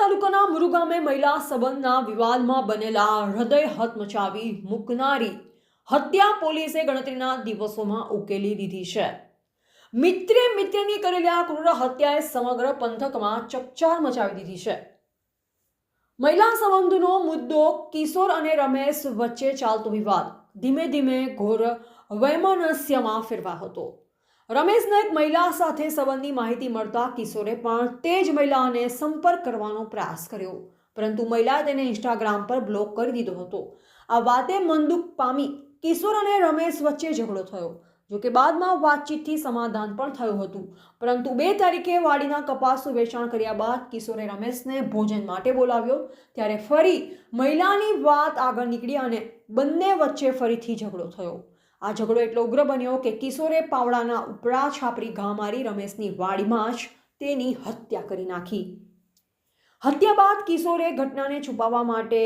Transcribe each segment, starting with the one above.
તાલુકાના મુરુ ગામે મહિલા સંબંધના વિવાદમાં બનેલા હૃદય હચમચાવી મૂકનારી હત્યા પોલીસે ગણતરીના દિવસોમાં ઉકેલી દીધી છે। મિત્રે મિત્રની કરેલી આ ક્રૂર હત્યાએ સમગ્ર પંથકમાં ચકચાર મચાવી દીધી છે। મહિલા સંબંધનો મુદ્દો કિશોર અને રમેશ વચ્ચે ચાલતો વિવાદ ધીમે ધીમે ઘોર વૈમનસ્યમાં ફેરવાયો હતો। રમેશને એક મહિલા સાથે સંબંધની માહિતી મળતા કિશોરે પણ તે જ મહિલાને સંપર્ક કરવાનો પ્રયાસ કર્યો, પરંતુ મહિલાએ તેને ઇન્સ્ટાગ્રામ પર બ્લોક કરી દીધો હતો। આ વાતે મનદુખ પામી કિશોર અને રમેશ વચ્ચે ઝઘડો થયો। જો કે બાદમાં વાતચીતથી સમાધાન પણ થયું હતું, પરંતુ 2 તારીખે વાડીના કપાસનું વેચાણ કર્યા બાદ કિશોરે રમેશને ભોજન માટે બોલાવ્યો, ત્યારે ફરી મહિલાની વાત આગળ નીકળી અને બંને વચ્ચે ફરીથી ઝઘડો થયો। આ ઝઘડો એટલો ઉગ્ર બન્યો કે કિશોરે પાવડાના ઉપરા છાપરી ઘા મારી રમેશની વાડીમાં જ તેની હત્યા કરી નાખી। હત્યા બાદ કિશોરે ઘટનાને છુપાવવા માટે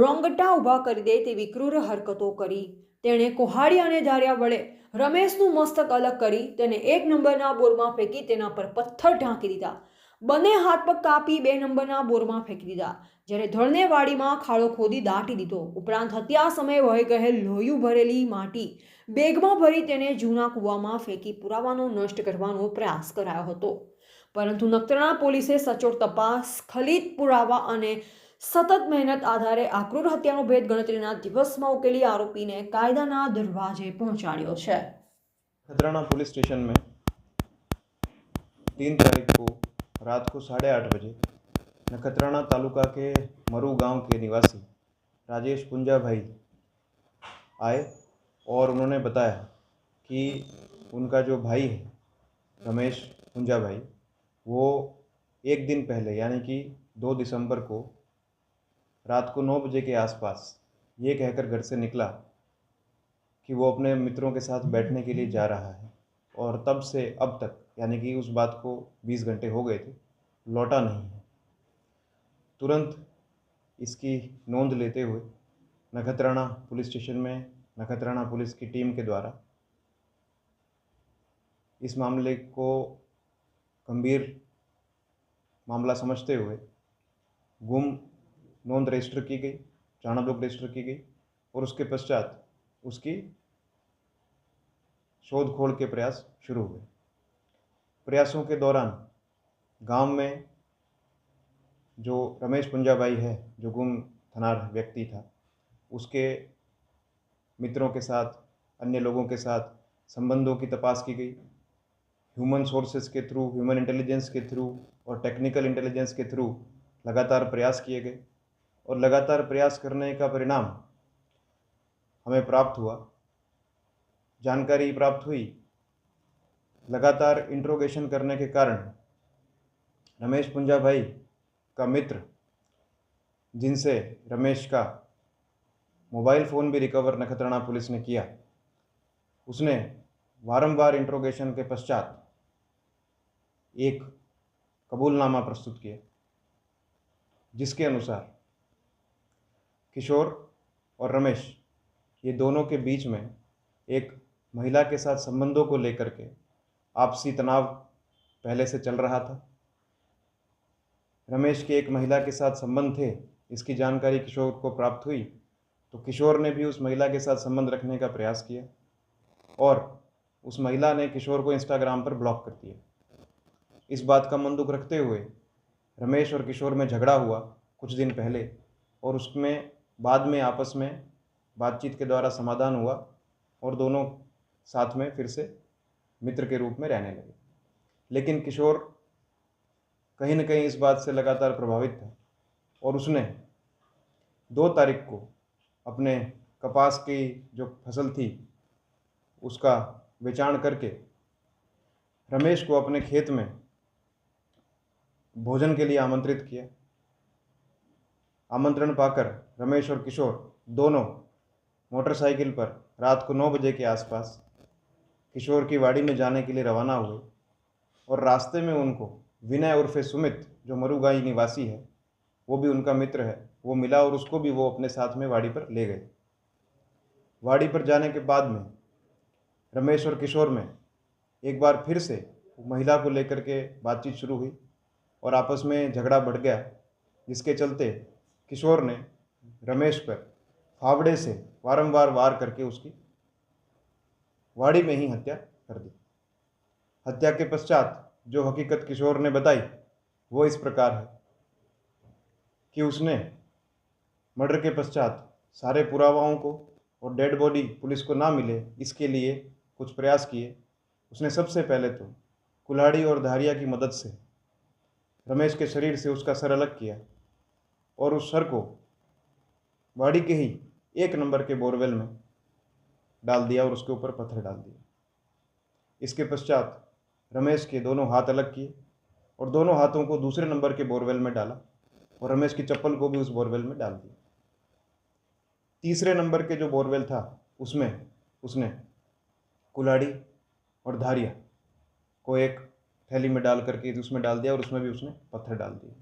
રોંગટા ઊભા કરી દે તેવી ક્રૂર હરકતો કરી। તેણે કોહાડી અને ધારિયા વડે રમેશનું મસ્તક અલગ કરી તેને 1 નંબરના બોરમાં ફેંકી તેના પર પથ્થર ઢાંકી દીધા। બંને હાથ પગ કાપી 2 નંબરના બોરમાં ફેંકી દીધા, જ્યારે ધડને વાડીમાં ખાડો ખોદી દાટી દીધો। ઉપરાંત હત્યા સમયે વહી ગયેલ લોહી ભરેલી માટી બેગમાં ભરી તેને જૂના કૂવામાં ફેંકી પુરાવાનો નષ્ટ કરવાનો પ્રયાસ કરાયો હતો, પરંતુ નખત્રાણા પોલીસે સચોટ તપાસ, ખલિત પુરાવા અને સતત મહેનત આધારે આ ક્રૂર હત્યાનો ભેદ ગણતરીના દિવસમાં ઉકેલી આરોપીને કાયદાના દરવાजे पहुंचाड़ियो है। नखत्राना पुलिस स्टेशन में 3 तारीख को रात को 8:30 बजे नखत्राना तालुका के मरू गांव के निवासी राजेश पुंजा भाई आए और उन्होंने बताया कि उनका जो भाई है रमेश पुंजा भाई, वो 1 दिन पहले यानी कि 2 दिसंबर को रात को 9 बजे के आसपास ये कहकर घर से निकला कि वो अपने मित्रों के साथ बैठने के लिए जा रहा है, और तब से अब तक यानी कि उस बात को 20 घंटे हो गए थे, लौटा नहीं है। तुरंत इसकी नोंद लेते हुए नखत्राना पुलिस स्टेशन में नखत्राना पुलिस की टीम के द्वारा इस मामले को गंभीर मामला समझते हुए गुम नोंद रजिस्टर की गई, चाणा ब्लॉक रजिस्टर की गई, और उसके पश्चात उसकी शोध खोल के प्रयास शुरू हुए। प्रयासों के दौरान गांव में जो रमेश पुंजाभाई है, जो गुम थनार व्यक्ति था, उसके मित्रों के साथ, अन्य लोगों के साथ संबंधों की तपास की गई। ह्यूमन सोर्सेस के थ्रू, ह्यूमन इंटेलिजेंस के थ्रू और टेक्निकल इंटेलिजेंस के थ्रू लगातार प्रयास किए गए, और लगातार प्रयास करने का परिणाम हमें प्राप्त हुआ। जानकारी प्राप्त हुई, लगातार इंट्रोगेशन करने के कारण रमेश पुंजा भाई का मित्र, जिनसे रमेश का मोबाइल फ़ोन भी रिकवर नखत्राना पुलिस ने किया, उसने वारंवार इंट्रोगेशन के पश्चात एक कबूलनामा प्रस्तुत किया, जिसके अनुसार किशोर और रमेश ये दोनों के बीच में एक महिला के साथ संबंधों को लेकर के आपसी तनाव पहले से चल रहा था। रमेश के एक महिला के साथ संबंध थे, इसकी जानकारी किशोर को प्राप्त हुई, तो किशोर ने भी उस महिला के साथ संबंध रखने का प्रयास किया, और उस महिला ने किशोर को इंस्टाग्राम पर ब्लॉक कर दिया। इस बात का मन दुख रखते हुए रमेश और किशोर में झगड़ा हुआ कुछ दिन पहले, और उसमें बाद में आपस में बातचीत के द्वारा समाधान हुआ, और दोनों साथ में फिर से मित्र के रूप में रहने लगे। लेकिन किशोर कहीं न कहीं इस बात से लगातार प्रभावित था, और उसने 2 तारीख को अपने कपास की जो फसल थी उसका बेचाण करके रमेश को अपने खेत में भोजन के लिए आमंत्रित किया। आमंत्रण पाकर रमेश और किशोर दोनों मोटरसाइकिल पर रात को 9 बजे के आसपास किशोर की वाड़ी में जाने के लिए रवाना हुए, और रास्ते में उनको विनय उर्फे सुमित, जो मरुगाई निवासी है, वो भी उनका मित्र है, वो मिला, और उसको भी वो अपने साथ में वाड़ी पर ले गए। वाड़ी पर जाने के बाद में रमेश और किशोर में एक बार फिर से महिला को लेकर के बातचीत शुरू हुई, और आपस में झगड़ा बढ़ गया, जिसके चलते किशोर ने रमेश पर फावड़े से वारंवार वार करके उसकी वाड़ी में ही हत्या कर दी। हत्या के पश्चात जो हकीकत किशोर ने बताई वो इस प्रकार है कि उसने मर्डर के पश्चात सारे पुरावाओं को और डेड बॉडी पुलिस को ना मिले इसके लिए कुछ प्रयास किए। उसने सबसे पहले तो कुल्हाड़ी और धारिया की मदद से रमेश के शरीर से उसका सर अलग किया और उस सर को वाड़ी के ही 1 नंबर के बोरवेल में डाल दिया और उसके ऊपर पत्थर डाल दिए। इसके पश्चात रमेश के दोनों हाथ अलग किए और दोनों हाथों को दूसरे नंबर के बोरवेल में डाला और रमेश की चप्पल को भी उस बोरवेल में डाल दिया। तीसरे नंबर के जो बोरवेल था उसमें उसने कुल्हाड़ी और धारिया को एक थैली में डाल करके उसमें डाल दिया और उसमें भी उसने पत्थर डाल दिए।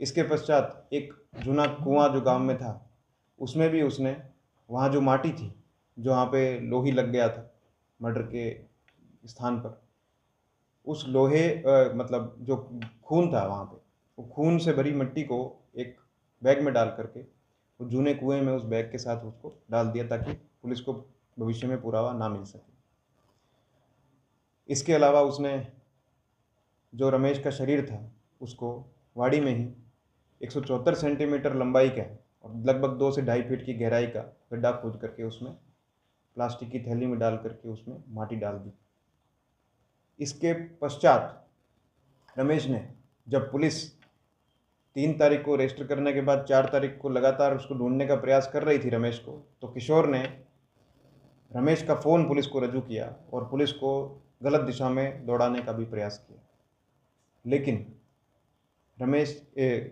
इसके पश्चात एक जूना कुआं जो गांव में था उसमें भी उसने वहाँ जो माटी थी जहाँ पे लोही लग गया था मर्डर के स्थान पर, उस लोहे मतलब जो खून था वहाँ पे, वो खून से भरी मिट्टी को एक बैग में डाल करके वो जूने कुएं में उस बैग के साथ उसको डाल दिया ताकि पुलिस को भविष्य में पुरावा ना मिल सके। इसके अलावा उसने जो रमेश का शरीर था उसको वाड़ी में ही 174 सेंटीमीटर लंबाई का और लगभग 2 से 2.5 फीट की गहराई का गड्ढा खोद करके उसमें प्लास्टिक की थैली में डाल करके उसमें माटी डाल दी। इसके पश्चात रमेश ने, जब पुलिस 3 तारीख को रजिस्टर करने के बाद 4 तारीख को लगातार उसको ढूंढने का प्रयास कर रही थी रमेश को, तो किशोर ने रमेश का फ़ोन पुलिस को रजू किया और पुलिस को गलत दिशा में दौड़ाने का भी प्रयास किया। लेकिन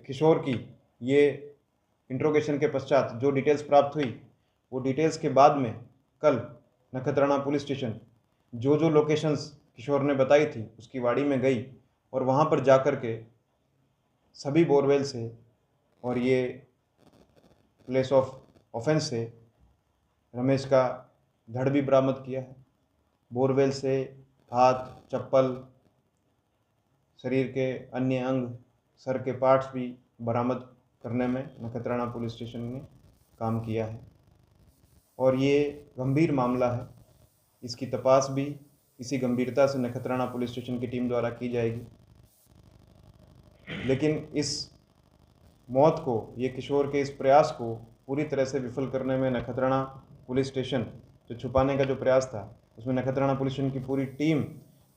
किशोर की ये इंट्रोगेशन के पश्चात जो डिटेल्स प्राप्त हुई वो डिटेल्स के बाद में कल नखत्राणा पुलिस स्टेशन जो लोकेशंस किशोर ने बताई थी उसकी वाड़ी में गई और वहाँ पर जाकर के सभी बोरवेल से और ये प्लेस ऑफ ऑफेंस से रमेश का धड़ भी बरामद किया है। बोरवेल से हाथ, चप्पल, शरीर के अन्य अंग, सर के पार्ट्स भी बरामद करने में नखत्राणा पुलिस स्टेशन ने काम किया है और ये गंभीर मामला है। इसकी तपास भी इसी गंभीरता से नखत्राणा पुलिस स्टेशन की टीम द्वारा की जाएगी। लेकिन इस मौत को, ये किशोर के इस प्रयास को पूरी तरह से विफल करने में नखत्राणा पुलिस स्टेशन जो छुपाने का जो प्रयास था उसमें नखत्राणा पुलिस स्टेशन की पूरी टीम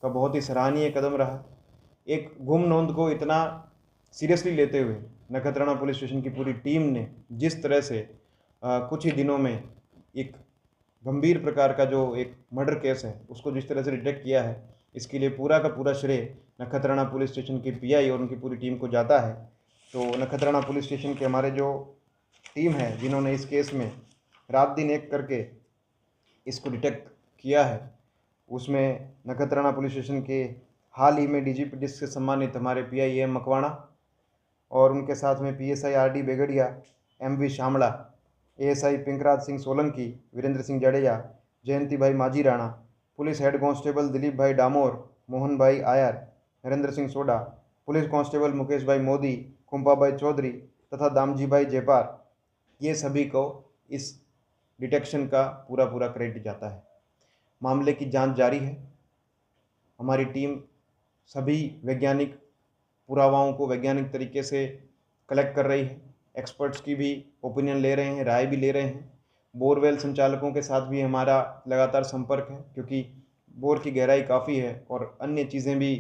का बहुत ही सराहनीय कदम रहा। एक गुम नोंद को इतना सीरियसली लेते हुए नखत्राणा पुलिस स्टेशन की पूरी टीम ने जिस तरह से कुछ ही दिनों में एक गंभीर प्रकार का जो एक मर्डर केस है उसको जिस तरह से डिटेक्ट किया है, इसके लिए पूरा का पूरा श्रेय नखत्राणा पुलिस स्टेशन की पीआई और उनकी पूरी टीम को जाता है। तो नखत्राणा पुलिस स्टेशन के हमारे जो टीम है जिन्होंने इस केस में रात दिन एक करके इसको डिटेक्ट किया है, उसमें नखत्राणा पुलिस स्टेशन के हाल ही में डीजीपी डिस्क से सम्मानित हमारे पीआई एम मकवाणा और उनके साथ में PSI RD Begadia, MV Shamda, ASI Pinkraj Singh Solanki, Virendra Singh Jadeja, Jayanti Bhai Majhi Rana, police head constable Dilip Bhai Damor, Mohan Bhai Ayar, Narendra Singh Soda, police constable Mukesh Bhai Modi, कुंपा भाई चौधरी तथा दामजी भाई जेपार, ये सभी को इस डिटेक्शन का पूरा क्रेडिट जाता है। मामले की जांच जारी है। हमारी टीम सभी वैज्ञानिक पुरावाओं को वैज्ञानिक तरीके से कलेक्ट कर रही है। एक्सपर्ट्स की भी ओपिनियन ले रहे हैं, राय भी ले रहे हैं। बोरवेल संचालकों के साथ भी हमारा लगातार संपर्क है क्योंकि बोर की गहराई काफ़ी है और अन्य चीज़ें भी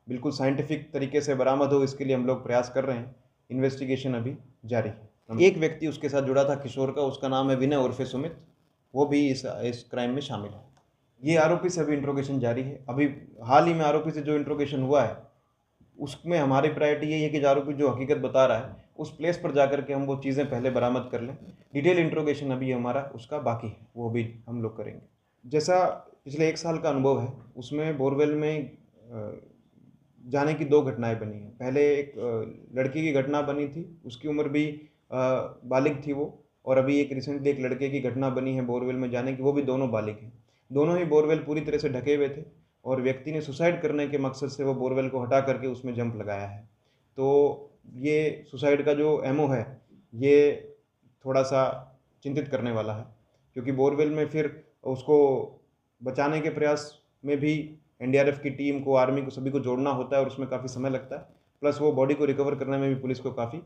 बिल्कुल साइंटिफिक तरीके से बरामद हो, इसके लिए हम लोग प्रयास कर रहे हैं। इन्वेस्टिगेशन अभी जारी है। एक व्यक्ति उसके साथ जुड़ा था किशोर का, उसका नाम है विनय उर्फे सुमित, वो भी इस क्राइम में शामिल है। ये आरोपी से अभी इंट्रोगेशन जारी है। अभी हाल ही में आरोपी से जो इंट्रोगेशन हुआ है उसमें हमारी प्रायोरिटी ये है कि जो आरोपी जो हकीकत बता रहा है उस प्लेस पर जाकर के हम वो चीज़ें पहले बरामद कर लें। डिटेल इंट्रोगेशन अभी हमारा उसका बाकी है, वो भी हम लोग करेंगे। जैसा पिछले 1 साल का अनुभव है उसमें बोरवेल में जाने की 2 घटनाएं बनी हैं। पहले एक लड़की की घटना बनी थी, उसकी उम्र भी बालिग थी वो, और अभी एक रिसेंटली एक लड़के की घटना बनी है बोरवेल में जाने की, वो भी दोनों बालिग हैं। दोनों ही बोरवेल पूरी तरह से ढके हुए थे और व्यक्ति ने सुसाइड करने के मकसद से वो बोरवेल को हटा करके उसमें जंप लगाया है। तो ये सुसाइड का जो एमओ है ये थोड़ा सा चिंतित करने वाला है, क्योंकि बोरवेल में फिर उसको बचाने के प्रयास में भी एनडीआरएफ की टीम को, आर्मी को, सभी को जोड़ना होता है और उसमें काफ़ी समय लगता है। प्लस वो बॉडी को रिकवर करने में भी पुलिस को काफ़ी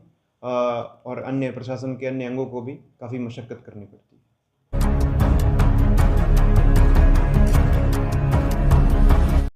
और अन्य प्रशासन के अन्य अंगों को भी काफ़ी मशक्कत करनी पड़ती है।